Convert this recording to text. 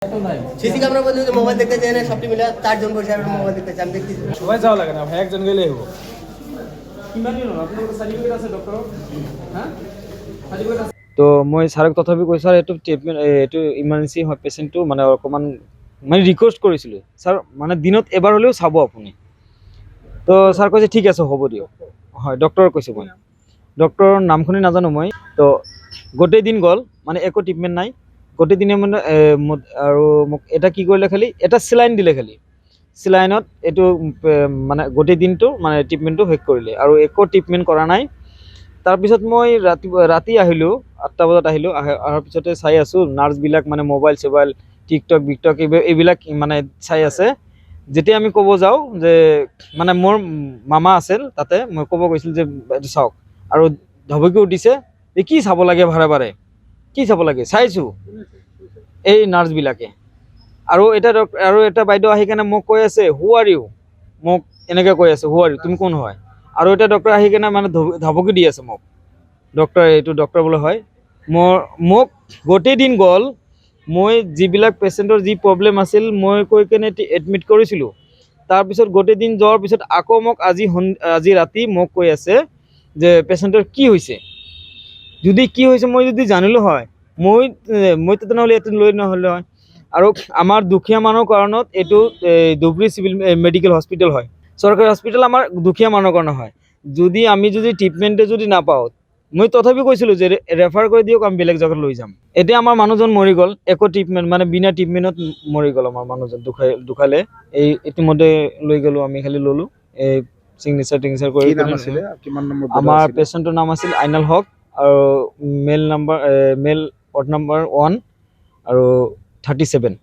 CC ক্যামেরার মধ্যে যদি মোবাইল দেখতে চাই না সবটি মিলে 4 জন বসে আর মোবাইল দেখতে চাই আমি দেখতেছি সবাই যাওয়া লাগে না ভাই একজন গেলেই হবো তো মই ছাৰক তথাপি কৈছো ছাৰ এইটো ট্ৰিটমেণ্ট এইটো ইমাৰ্জেঞ্চি হয় পেচেণ্টটো মানে অকণমান মানে ৰিকুৱেষ্ট কৰিছিলোঁ ছাৰ মানে দিনত এবাৰ হ'লেও চাব আপুনি তো ছাৰ কৈছে ঠিক আছে হ'ব দিয়ক হয় ডক্টৰক কৈছোঁ মই ডক্টৰৰ নামখিনি নাজানো মই তো গোটেই দিন গ'ল মানে একো ট্ৰিটমেণ্ট নাই গোটেই দিনে মানে আৰু মোক এটা কি কৰিলে খালি এটা চেলাইন দিলে খালি চেলাইনত এইটো মানে গোটেই দিনটো মানে ট্ৰিটমেণ্টটো শেষ কৰিলে আৰু একো ট্ৰিটমেণ্ট কৰা নাই তাৰপিছত মই ৰাতি আহিলোঁ 8টা বজাত আহিলোঁ অহাৰ পিছতে চাই আছোঁ নাৰ্ছবিলাক মানে মোবাইল চবাইল টিকটক বিকটক এইবিলাক মানে চাই আছে যেতিয়া আমি ক'ব যাওঁ যে মানে মোৰ মামা আছিল তাতে মই ক'ব গৈছিলোঁ যে এইটো চাওক আৰু ধবকি উঠিছে যে কি চাব লাগে বাৰে বাৰে কি চাব লাগে চাইছোঁ এই নাৰ্ছবিলাকে আৰু এটা বাইদেউ আহি কেনে মোক কৈ আছে হু আৰ ইউ মোক এনেকৈ কৈ আছে হু আৰ ইউ তুমি কোন হয় আৰু এটা ডক্টৰ আহি কেনে মানে ধমকি দি আছে মোক ডক্টৰ এইটো ডক্টৰ বোলে হয় মোক গোটেই দিন গ'ল মই যিবিলাক পেচেণ্টৰ যি প্ৰব্লেম আছিল মই কৈ কেনে এডমিট কৰিছিলোঁ তাৰপিছত গোটেই দিন যোৱাৰ পিছত আকৌ মোক আজি ৰাতি মোক কৈ আছে যে পেচেণ্টৰ কি হৈছে যদি কি হৈছে মই যদি জানিলোঁ হয় মই তেনেহ'লে ইয়াতে লৈ নহ'লে হয় আৰু আমাৰ দুখীয়া মানুহৰ কাৰণত এইটো ধুবুৰী চিভিল মেডিকেল হস্পিটেল হয় চৰকাৰী হস্পিটেল আমাৰ দুখীয়া মানুহৰ কাৰণে হয় আমি যদি ট্ৰিটমেণ্টে যদি নাপাওঁ মই তথাপি কৈছিলোঁ যে ৰেফাৰ কৰি দিয়ক আমি বেলেগ জেগাত লৈ যাম এতিয়া আমাৰ মানুহজন মৰি গ'ল একো ট্ৰিটমেণ্ট মানে বিনা ট্ৰিটমেণ্টত মৰি গ'ল আমাৰ মানুহজন ঢুকালে ইতিমধ্যে লৈ গ'লোঁ আমি খালি ল'লোঁ এই ছিগনেচাৰ কৰি আমাৰ পেচেণ্টৰ নাম আছিল আইনাল হক আৰু মেল ৱাৰ্ড নম্বৰ 1 আৰু 37